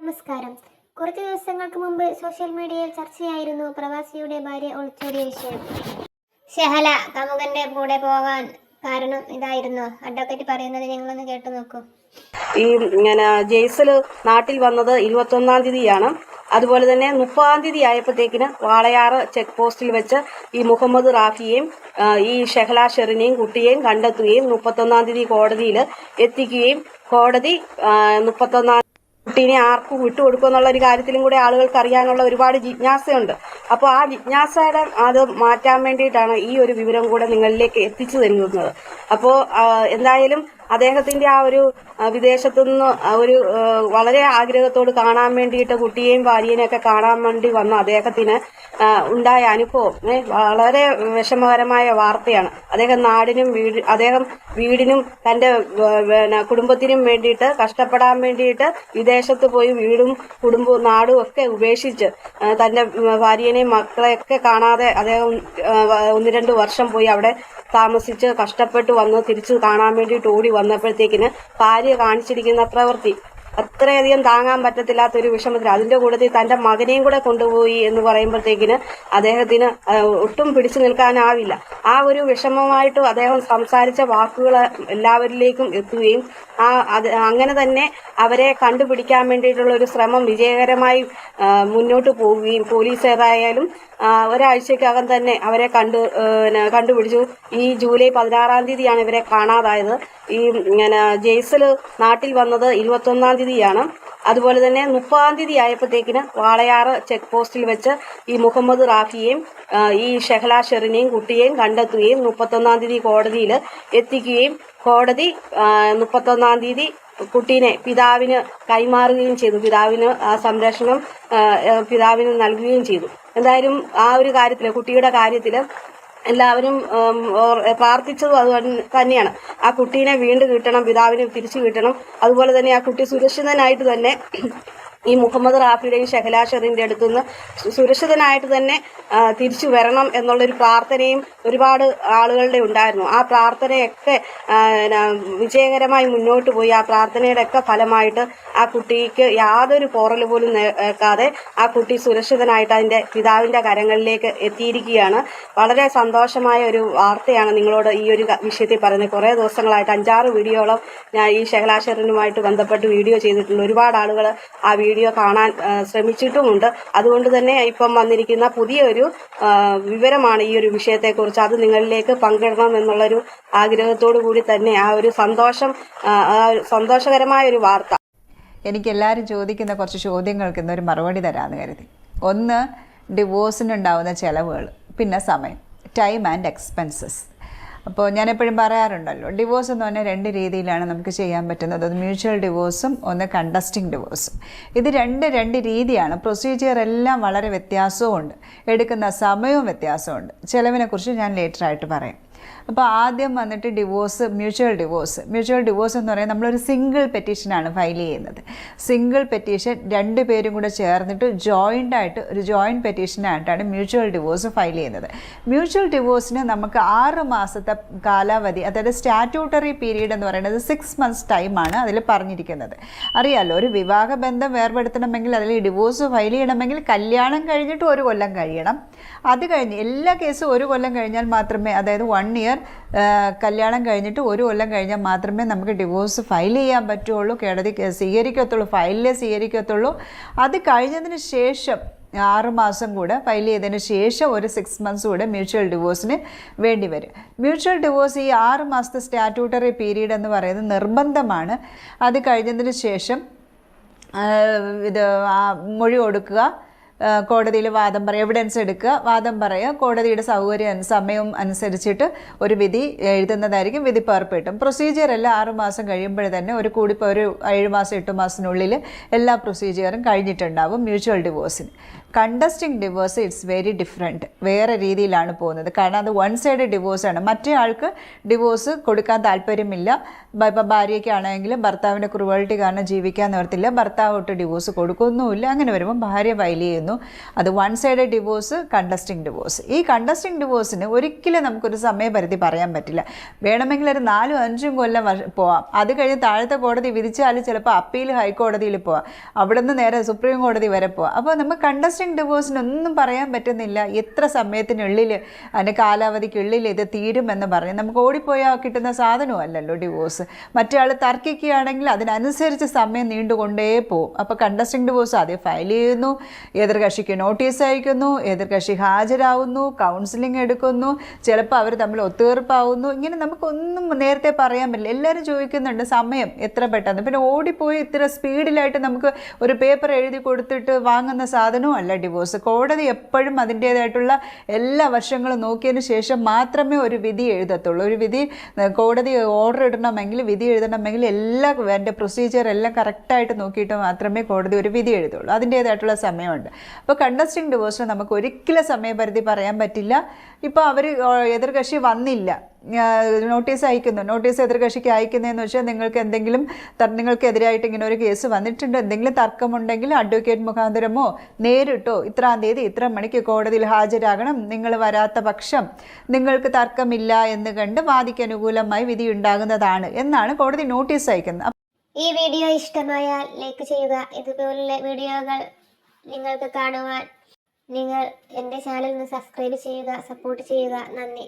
നമസ്കാരം. കുറച്ച് ദിവസങ്ങൾക്ക് മുമ്പ് സോഷ്യൽ മീഡിയയിൽ ചർച്ചയായിരുന്നു പ്രവാസിയുടെ ഭാര്യ ഒളിച്ചോടിയ വിഷയം. ഷഹല കാമുകന്റെ കൂടെ പോകാൻ കാരണം ഇതായിരുന്നു. അഡ്വക്കേറ്റ് പറയുന്നത് നിങ്ങളൊന്ന് കേട്ടു നോക്കൂ. ഈ ജെയ്സല് നാട്ടിൽ വന്നത് 21-ാം തീയതിയാണ്. അതുപോലെ തന്നെ 30-ാം തീയതി ആയപ്പോഴത്തേക്കിന് വാളയാറ് ചെക്ക് പോസ്റ്റിൽ വെച്ച് ഈ മുഹമ്മദ് റാഫിയെയും ഈ ഷെഹല ഷെറിനെയും കുട്ടിയെയും കണ്ടെത്തുകയും 31-ാം തീയതി കോടതിയിൽ എത്തിക്കുകയും കോടതി 31-ാം കുട്ടീനെ ആർക്കും വിട്ടുകൊടുക്കും എന്നുള്ള ഒരു കാര്യത്തിലും കൂടെ ആളുകൾക്ക് അറിയാനുള്ള ഒരുപാട് ജിജ്ഞാസയുണ്ട്. അപ്പോൾ ആ ജിജ്ഞാസയുടെ അത് മാറ്റാൻ വേണ്ടിയിട്ടാണ് ഈ ഒരു വിവരം കൂടെ നിങ്ങളിലേക്ക് എത്തിച്ചു തരുന്നത്. അപ്പോൾ എന്തായാലും അദ്ദേഹത്തിന്റെ ആ ഒരു വിദേശത്തുനിന്ന് ഒരു വളരെ ആഗ്രഹത്തോട് കാണാൻ വേണ്ടിയിട്ട് കുട്ടിയെയും ഭാര്യനെയൊക്കെ കാണാൻ വേണ്ടി വന്ന അദ്ദേഹത്തിന് ഉണ്ടായ അനുഭവം വളരെ വിഷമകരമായ വാർത്തയാണ്. അദ്ദേഹം വീടിനും തന്റെ കുടുംബത്തിനും വേണ്ടിയിട്ട് കഷ്ടപ്പെടാൻ വേണ്ടിയിട്ട് വിദേശത്ത് പോയി വീടും കുടുംബവും നാടും ഒക്കെ ഉപേക്ഷിച്ച് തന്റെ ഭാര്യനെയും മക്കളെയൊക്കെ കാണാതെ അദ്ദേഹം 1-2 വർഷം പോയി അവിടെ താമസിച്ച് കഷ്ടപ്പെട്ട് വന്ന് തിരിച്ചു കാണാൻ വേണ്ടിയിട്ട് ഓടി വന്നപ്പോഴത്തേക്കിന് ഭാര്യ കാണിച്ചിരിക്കുന്ന പ്രവൃത്തി അത്രയധികം താങ്ങാൻ പറ്റത്തില്ലാത്തൊരു വിഷമത്തിൽ, അതിന്റെ കൂട്ടത്തിൽ തന്റെ മകനെയും കൂടെ കൊണ്ടുപോയി എന്ന് പറയുമ്പോഴത്തേക്കിന് അദ്ദേഹത്തിന് ഒട്ടും പിടിച്ചു നിൽക്കാനാവില്ല. ആ ഒരു വിഷമമായിട്ട് അദ്ദേഹം സംസാരിച്ച വാക്കുകൾ എല്ലാവരിലേക്കും എത്തുകയും അങ്ങനെ തന്നെ അവരെ കണ്ടുപിടിക്കാൻ വേണ്ടിയിട്ടുള്ള ഒരു ശ്രമം വിജയകരമായി മുന്നോട്ട് പോവുകയും പോലീസുകാരായാലും ഒരാഴ്ചക്കകം തന്നെ അവരെ കണ്ടുപിടിച്ചു. ഈ ജൂലൈ 16-ാം തീയതിയാണ് ഇവരെ കാണാതായത്. ഈ ജെയ്സല് നാട്ടിൽ വന്നത് 21-ാം തീയതിയാണ്. അതുപോലെ തന്നെ 30-ാം തീയതി ആയപ്പോഴത്തേക്കിന് വാളയാറ് ചെക്ക് പോസ്റ്റിൽ വെച്ച് ഈ മുഹമ്മദ് റാഫിയെയും ഈ ഷെഹല ഷെറിനെയും കുട്ടിയെയും കണ്ടെത്തുകയും 31-ാം തീയതി കോടതിയിൽ എത്തിക്കുകയും കോടതി 31-ാം തീയതി കുട്ടീനെ പിതാവിന് കൈമാറുകയും ചെയ്തു. പിതാവിന് ആ സംരക്ഷണം പിതാവിന് നൽകുകയും ചെയ്തു. എന്തായാലും ആ ഒരു കാര്യത്തില്, കുട്ടിയുടെ കാര്യത്തില് എല്ലാവരും പ്രാർത്ഥിച്ചതും അത് തന്നെയാണ്. ആ കുട്ടീനെ വീണ്ടും കിട്ടണം, പിതാവിനെ തിരിച്ചു കിട്ടണം. അതുപോലെ തന്നെ ആ കുട്ടി സുരക്ഷിതനായിട്ട് തന്നെ ഈ മുഹമ്മദ് റാഫിയുടെയും ഷെഹല ഷെറിന്റെ അടുത്തുനിന്ന് സുരക്ഷിതനായിട്ട് തന്നെ തിരിച്ചു വരണം എന്നുള്ളൊരു പ്രാർത്ഥനയും ഒരുപാട് ആളുകളുടെ ഉണ്ടായിരുന്നു. ആ പ്രാർത്ഥനയൊക്കെ വിജയകരമായി മുന്നോട്ട് പോയി. ആ പ്രാർത്ഥനയുടെ ഒക്കെ ഫലമായിട്ട് ആ കുട്ടിക്ക് യാതൊരു പോറൽ പോലും നേക്കാതെ ആ കുട്ടി സുരക്ഷിതനായിട്ട് അതിന്റെ പിതാവിന്റെ കരങ്ങളിലേക്ക് എത്തിയിരിക്കുകയാണ്. വളരെ സന്തോഷമായ ഒരു വാർത്തയാണ് നിങ്ങളോട് ഈ ഒരു വിഷയത്തിൽ പറയുന്നത്. കുറേ ദിവസങ്ങളായിട്ട് 5-6 വീഡിയോളം ഞാൻ ഈ ഷെഹല ഷെറിനുമായിട്ട് ബന്ധപ്പെട്ട് വീഡിയോ ചെയ്തിട്ടുണ്ട്. ഒരുപാട് ആളുകൾ ആ വീഡിയോ കാണാൻ ശ്രമിച്ചിട്ടുമുണ്ട്. അതുകൊണ്ട് തന്നെ ഇപ്പം വന്നിരിക്കുന്ന പുതിയൊരു വിവരമാണ് ഈ ഒരു വിഷയത്തെക്കുറിച്ച്. അത് നിങ്ങളിലേക്ക് പങ്കിടണം എന്നുള്ളൊരു ആഗ്രഹത്തോടു കൂടി തന്നെ ആ ഒരു സന്തോഷകരമായ ഒരു വാർത്ത. എനിക്ക് എല്ലാവരും ചോദിക്കുന്ന കുറച്ച് ചോദ്യങ്ങൾക്ക് ഇന്നൊരു മറുപടി തരാമെന്ന് കരുതി. ഒന്ന്, ഡിവോഴ്സിനുണ്ടാവുന്ന ചിലവുകൾ, പിന്നെ സമയം, ടൈം ആൻഡ് എക്സ്പെൻസസ്. അപ്പോൾ ഞാൻ എപ്പോഴും പറയാറുണ്ടല്ലോ, ഡിവോഴ്സ് എന്ന് പറഞ്ഞാൽ 2 രീതിയിലാണ് നമുക്ക് ചെയ്യാൻ പറ്റുന്നത്. ഒന്ന് മ്യൂച്വൽ ഡിവോഴ്സും ഒന്ന് കണ്ടസ്റ്റിംഗ് ഡിവോഴ്സും. ഇത് രണ്ട് രീതിയാണ്. പ്രൊസീജിയർ എല്ലാം വളരെ വ്യത്യാസവുമുണ്ട്, എടുക്കുന്ന സമയവും വ്യത്യാസമുണ്ട്. ചിലവിനെക്കുറിച്ച് ഞാൻ ലേറ്ററായിട്ട് പറയാം. അപ്പോൾ ആദ്യം വന്നിട്ട് മ്യൂച്വൽ ഡിവോഴ്സ് എന്ന് പറയുന്നത് നമ്മളൊരു സിംഗിൾ പെറ്റീഷനാണ് ഫയൽ ചെയ്യുന്നത്. സിംഗിൾ പെറ്റീഷൻ 2 പേരും കൂടെ ചേർന്നിട്ട് ഒരു ജോയിൻറ്റ് പെറ്റീഷനായിട്ടാണ് മ്യൂച്വൽ ഡിവോഴ്സ് ഫയൽ ചെയ്യുന്നത്. മ്യൂച്വൽ ഡിവോഴ്സിന് നമുക്ക് 6 മാസത്തെ കാലാവധി, അതായത് സ്റ്റാറ്റ്യൂട്ടറി പീരീഡ് എന്ന് പറയുന്നത് 6 months ടൈമാണ് അതിൽ പറഞ്ഞിരിക്കുന്നത്. അറിയാമല്ലോ, ഒരു വിവാഹ ബന്ധം വേർപെടുത്തണമെങ്കിൽ, അതിൽ ഡിവോഴ്സ് ഫയൽ ചെയ്യണമെങ്കിൽ കല്യാണം കഴിഞ്ഞിട്ട് 1 കൊല്ലം കഴിയണം. അത് കഴിഞ്ഞ് എല്ലാ കേസും 1 കൊല്ലം കഴിഞ്ഞാൽ മാത്രമേ, അതായത് 1 year കല്യാണം കഴിഞ്ഞിട്ട് 1 കൊല്ലം കഴിഞ്ഞാൽ മാത്രമേ നമുക്ക് ഡിവോഴ്സ് ഫയൽ ചെയ്യാൻ പറ്റുള്ളൂ, കോടതി സ്വീകരിക്കത്തുള്ളൂ, ഫയലിലേ സ്വീകരിക്കത്തുള്ളൂ. അത് കഴിഞ്ഞതിന് ശേഷം 6 മാസം കൂടെ ഫയൽ ചെയ്തതിന് ശേഷം ഒരു 6 months കൂടെ മ്യൂച്വൽ ഡിവോഴ്സിന് വേണ്ടി വരും. മ്യൂച്വൽ ഡിവോഴ്സ് ഈ 6 മാസത്തെ സ്റ്റാറ്റ്യൂട്ടറി പീരീഡ് എന്ന് പറയുന്നത് നിർബന്ധമാണ്. അത് കഴിഞ്ഞതിന് ശേഷം മൊഴി കൊടുക്കുക, കോടതിയിൽ വാദം പറയുക, എവിഡൻസ് എടുക്കുക, വാദം പറയുക, കോടതിയുടെ സമയം അനുസരിച്ചിട്ട് ഒരു വിധി എഴുതുന്നതായിരിക്കും. വിധി പകർപ്പിട്ടും പ്രൊസീജിയർ എല്ലാം 6 മാസം കഴിയുമ്പോൾ തന്നെ ഒരു 7 മാസം 8 മാസത്തിനുള്ളിൽ എല്ലാ പ്രൊസീജിയറും കഴിഞ്ഞിട്ടുണ്ടാവും മ്യൂച്വൽ ഡിവോഴ്സിന്. Contesting divorce it's very different, വേറെ രീതിയിലാണ് പോകുന്നത്. കാരണം അത് വൺ സൈഡ് ഡിവോഴ്സാണ്. മറ്റേ ആൾക്ക് ഡിവോഴ്സ് കൊടുക്കാൻ താല്പര്യമില്ല. ഇപ്പം ഭാര്യയ്ക്കാണെങ്കിലും ഭർത്താവിൻ്റെ ക്രുവൽറ്റി കാരണം ജീവിക്കാൻ നിവർത്തില്ല, ഭർത്താവ് ഒട്ട് ഡിവോഴ്സ് കൊടുക്കൊന്നുമില്ല. അങ്ങനെ വരുമ്പോൾ ഭാര്യ ഫയൽ ചെയ്യുന്നു. അത് one side divorce, contesting divorce. ഈ കണ്ടസ്റ്റിംഗ് ഡിവോഴ്സിന് ഒരിക്കലും നമുക്കൊരു സമയപരിധി പറയാൻ പറ്റില്ല. വേണമെങ്കിൽ ഒരു 4-5 കൊല്ലം പോവാം. അത് കഴിഞ്ഞ് താഴത്തെ കോടതി വിധിച്ചാൽ ചിലപ്പോൾ അപ്പീൽ ഹൈക്കോടതിയിൽ പോവാം, അവിടെ നിന്ന് നേരെ സുപ്രീം കോടതി വരെ പോവാം. അപ്പോൾ നമുക്ക് കണ്ടസ്റ്റിംഗ് ഡിവോഴ്സിനൊന്നും പറയാൻ പറ്റുന്നില്ല എത്ര സമയത്തിനുള്ളിൽ, അതിൻ്റെ കാലാവധിക്കുള്ളിൽ ഇത് തീരുമെന്ന് പറഞ്ഞ്. നമുക്ക് ഓടിപ്പോയാൽ കിട്ടുന്ന സാധനമല്ലല്ലോ ഡിവോഴ്സ്. മറ്റേ ആൾ തർക്കിക്കുകയാണെങ്കിൽ അതിനനുസരിച്ച് സമയം നീണ്ടുകൊണ്ടേ പോകും. അപ്പോൾ കണ്ടസ്റ്റിംഗ് ഡിവോഴ്സ് ആദ്യം ഫയൽ ചെയ്യുന്നു, എതിർകക്ഷിക്ക് നോട്ടീസ് അയക്കുന്നു, എതിർകക്ഷി ഹാജരാകുന്നു, കൗൺസിലിംഗ് എടുക്കുന്നു, ചിലപ്പോൾ അവർ തമ്മിൽ ഒത്തുതീർപ്പാവുന്നു. ഇങ്ങനെ നമുക്കൊന്നും നേരത്തെ പറയാൻ പറ്റില്ല. എല്ലാവരും ചോദിക്കുന്നുണ്ട് സമയം എത്ര പെട്ടെന്ന്. പിന്നെ ഓടിപ്പോയി ഇത്ര സ്പീഡിലായിട്ട് നമുക്ക് ഒരു പേപ്പർ എഴുതി കൊടുത്തിട്ട് വാങ്ങുന്ന സാധനവും അല്ല ഡിവോഴ്സ്. കോടതി എപ്പോഴും അതിൻ്റേതായിട്ടുള്ള എല്ലാ വശങ്ങളും നോക്കിയതിന് ശേഷം മാത്രമേ ഒരു വിധി എഴുതത്തുള്ളൂ. ഒരു വിധി കോടതി ഓർഡർ ഇടണമെങ്കിൽ, വിധി എഴുതണമെങ്കിൽ എൻ്റെ പ്രൊസീജിയർ എല്ലാം കറക്റ്റായിട്ട് നോക്കിയിട്ട് മാത്രമേ കോടതി ഒരു വിധി എഴുതുള്ളൂ. അതിൻ്റേതായിട്ടുള്ള സമയമുണ്ട്. അപ്പോൾ കണ്ടസ്റ്റിംഗ് ഡിവോഴ്സിന് നമുക്ക് ഒരിക്കലും സമയപരിധി പറയാൻ പറ്റില്ല. ഇപ്പോൾ അവർ എതിർകക്ഷി വന്നില്ല, നോട്ടീസ് അയക്കുന്നു. നോട്ടീസ് എതിർകക്ഷിക്ക് അയക്കുന്നതെന്ന് വെച്ചാൽ നിങ്ങൾക്കെതിരായിട്ട് ഇങ്ങനെ ഒരു കേസ് വന്നിട്ടുണ്ട്, എന്തെങ്കിലും തർക്കമുണ്ടെങ്കിൽ അഡ്വക്കേറ്റ് മുഖാന്തരമോ നേരിട്ടോ ഇത്രാം തീയതി ഇത്ര മണിക്ക് കോടതിയിൽ ഹാജരാകണം. നിങ്ങൾ വരാത്ത പക്ഷം നിങ്ങൾക്ക് തർക്കമില്ല എന്ന് കണ്ട് വാദിക്ക് അനുകൂലമായി വിധി ഉണ്ടാകുന്നതാണ് എന്നാണ് കോടതി നോട്ടീസ് അയക്കുന്നത്. ഈ വീഡിയോ ഇഷ്ടമായാൽ ലൈക്ക് ചെയ്യുക. ഇതുപോലുള്ള വീഡിയോകൾ നിങ്ങൾക്ക് കാണുവാൻ നിങ്ങൾ എൻ്റെ ചാനൽ ഒന്ന് സബ്സ്ക്രൈബ് ചെയ്യുക, സപ്പോർട്ട് ചെയ്യുക. നന്ദി.